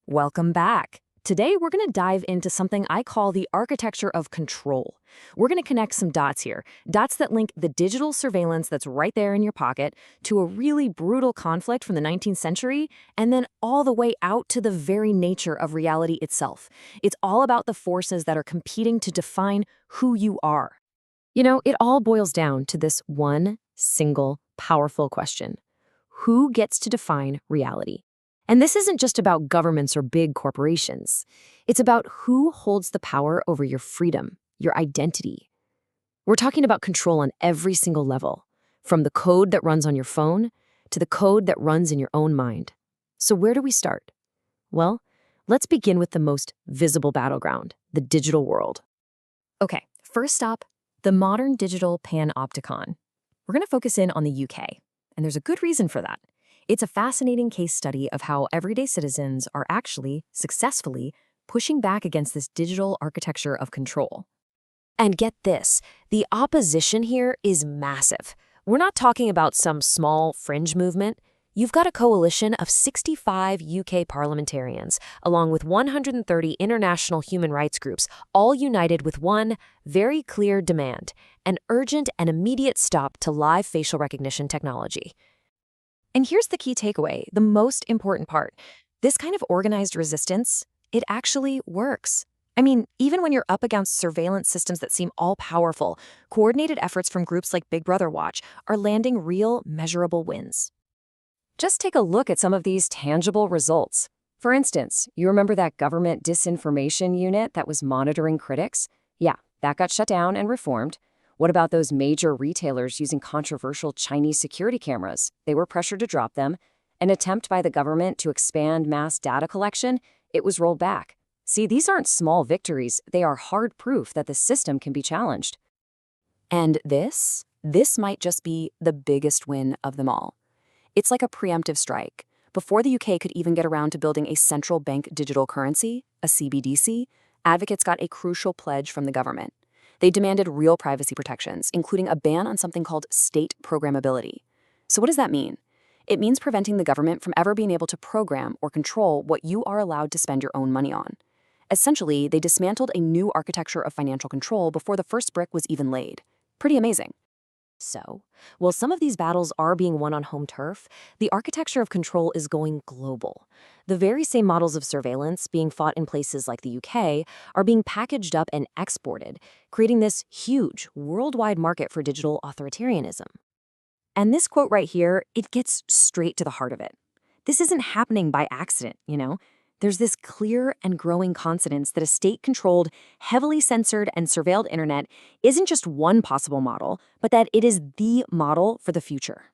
Welcome back. Today, we're going to dive into something I call the architecture of control. We're going to connect some dots here, dots that link the digital surveillance that's right there in your pocket to a really brutal conflict from the 19th century, and then all the way out to the very nature of reality itself. It's all about the forces that are competing to define who you are. It all boils down to this one single, powerful question. Who gets to define reality? And this isn't just about governments or big corporations. It's about who holds the power over your freedom, your identity. We're talking about control on every single level, from the code that runs on your phone to the code that runs in your own mind. So where do we start? Well, let's begin with the most visible battleground, the digital world. Okay, first stop, the modern digital panopticon. We're going to focus in on the UK, and there's a good reason for that. It's a fascinating case study of how everyday citizens are actually, successfully, pushing back against this digital architecture of control. And get this, the opposition here is massive. We're not talking about some small fringe movement. You've got a coalition of 65 UK parliamentarians, along with 130 international human rights groups, all united with one very clear demand: an urgent and immediate stop to live facial recognition technology. And here's the key takeaway, the most important part. This kind of organized resistance, it actually works. I mean, even when you're up against surveillance systems that seem all-powerful, coordinated efforts from groups like Big Brother Watch are landing real, measurable wins. Just take a look at some of these tangible results. For instance, you remember that government disinformation unit that was monitoring critics? Yeah, that got shut down and reformed. What about those major retailers using controversial Chinese security cameras? They were pressured to drop them. An attempt by the government to expand mass data collection, it was rolled back. See, these aren't small victories. They are hard proof that the system can be challenged. And this might just be the biggest win of them all. It's like a preemptive strike. Before the UK could even get around to building a central bank digital currency, a CBDC, advocates got a crucial pledge from the government. They demanded real privacy protections, including a ban on something called state programmability. So what does that mean? It means preventing the government from ever being able to program or control what you are allowed to spend your own money on. Essentially, they dismantled a new architecture of financial control before the first brick was even laid. Pretty amazing. So, while some of these battles are being won on home turf, the architecture of control is going global. The very same models of surveillance being fought in places like the UK are being packaged up and exported, creating this huge worldwide market for digital authoritarianism. And this quote right here, it gets straight to the heart of it. This isn't happening by accident, There's this clear and growing confidence that a state-controlled, heavily censored and surveilled internet isn't just one possible model, but that it is the model for the future.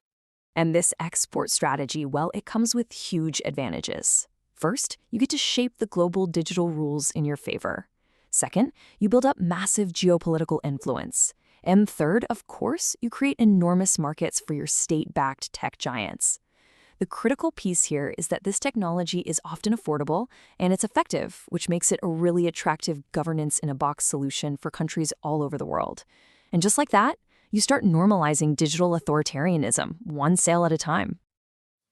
And this export strategy, well, it comes with huge advantages. First, you get to shape the global digital rules in your favor. Second, you build up massive geopolitical influence. And third, of course, you create enormous markets for your state-backed tech giants. The critical piece here is that this technology is often affordable and it's effective, which makes it a really attractive governance-in-a-box solution for countries all over the world. And just like that, you start normalizing digital authoritarianism, one sale at a time.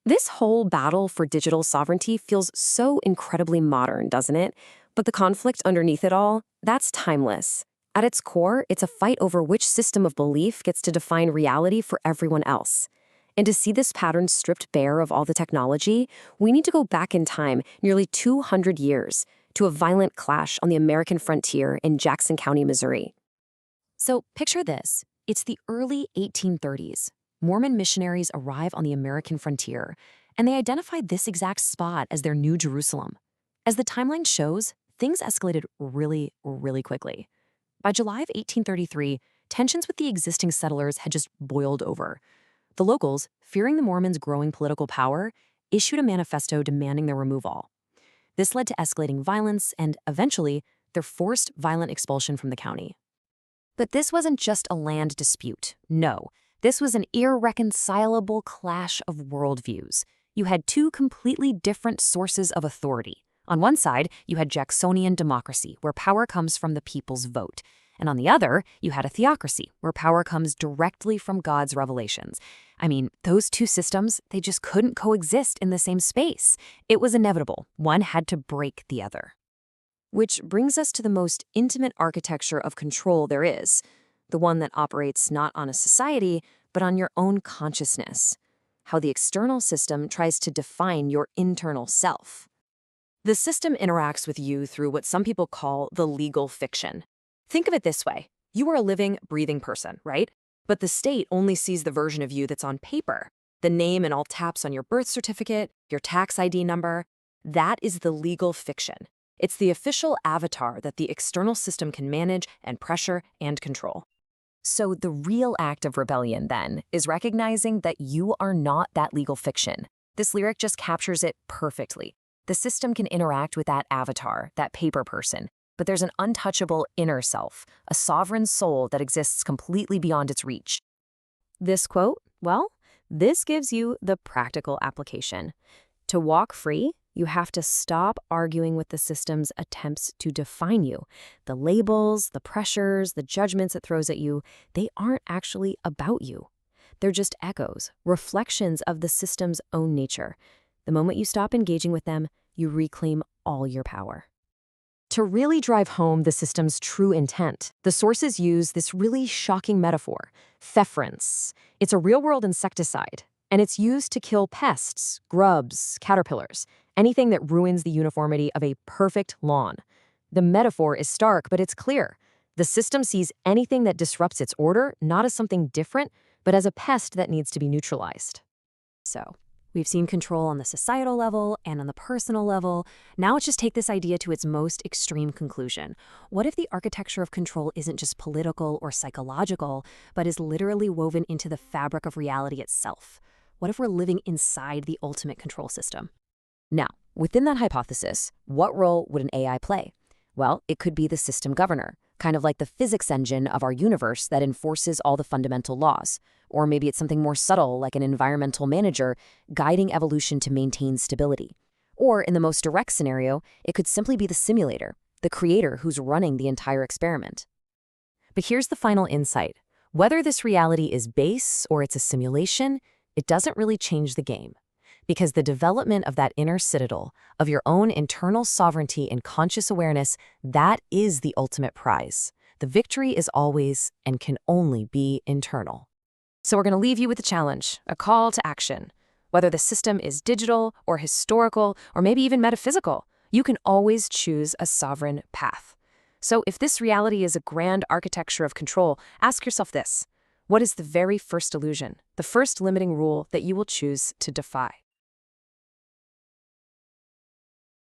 This whole battle for digital sovereignty feels so incredibly modern, doesn't it? But the conflict underneath it all, that's timeless. At its core, it's a fight over which system of belief gets to define reality for everyone else. And to see this pattern stripped bare of all the technology, we need to go back in time nearly 200 years to a violent clash on the American frontier in Jackson County, Missouri. So picture this. It's the early 1830s. Mormon missionaries arrive on the American frontier, and they identify this exact spot as their New Jerusalem. As the timeline shows, things escalated really, really quickly. By July of 1833, tensions with the existing settlers had just boiled over. The locals, fearing the Mormons' growing political power, issued a manifesto demanding their removal. This led to escalating violence and, eventually, their forced violent expulsion from the county. But this wasn't just a land dispute. No, this was an irreconcilable clash of worldviews. You had two completely different sources of authority. On one side, you had Jacksonian democracy, where power comes from the people's vote. And on the other, you had a theocracy, where power comes directly from God's revelations. I mean, those two systems, they just couldn't coexist in the same space. It was inevitable. One had to break the other. Which brings us to the most intimate architecture of control there is, the one that operates not on a society, but on your own consciousness. How the external system tries to define your internal self. The system interacts with you through what some people call the legal fiction. Think of it this way. You are a living, breathing person, right? But the state only sees the version of you that's on paper. The name in all caps on your birth certificate, your tax ID number. That is the legal fiction. It's the official avatar that the external system can manage and pressure and control. So the real act of rebellion, then, is recognizing that you are not that legal fiction. This lyric just captures it perfectly. The system can interact with that avatar, that paper person, but there's an untouchable inner self, a sovereign soul that exists completely beyond its reach. This quote, well, this gives you the practical application. To walk free, you have to stop arguing with the system's attempts to define you. The labels, the pressures, the judgments it throws at you, they aren't actually about you. They're just echoes, reflections of the system's own nature. The moment you stop engaging with them, you reclaim all your power. To really drive home the system's true intent, the sources use this really shocking metaphor, pfefference. It's a real-world insecticide, and it's used to kill pests, grubs, caterpillars, anything that ruins the uniformity of a perfect lawn. The metaphor is stark, but it's clear. The system sees anything that disrupts its order not as something different, but as a pest that needs to be neutralized. So, we've seen control on the societal level and on the personal level. Now let's just take this idea to its most extreme conclusion. What if the architecture of control isn't just political or psychological, but is literally woven into the fabric of reality itself? What if we're living inside the ultimate control system? Now, within that hypothesis, what role would an AI play? Well, it could be the system governor, kind of like the physics engine of our universe that enforces all the fundamental laws. Or maybe it's something more subtle, like an environmental manager guiding evolution to maintain stability. Or in the most direct scenario, it could simply be the simulator, the creator who's running the entire experiment. But here's the final insight. Whether this reality is base or it's a simulation, it doesn't really change the game. Because the development of that inner citadel, of your own internal sovereignty and conscious awareness, that is the ultimate prize. The victory is always and can only be internal. So we're going to leave you with a challenge, a call to action. Whether the system is digital or historical or maybe even metaphysical, you can always choose a sovereign path. So if this reality is a grand architecture of control, ask yourself this. What is the very first illusion, the first limiting rule that you will choose to defy?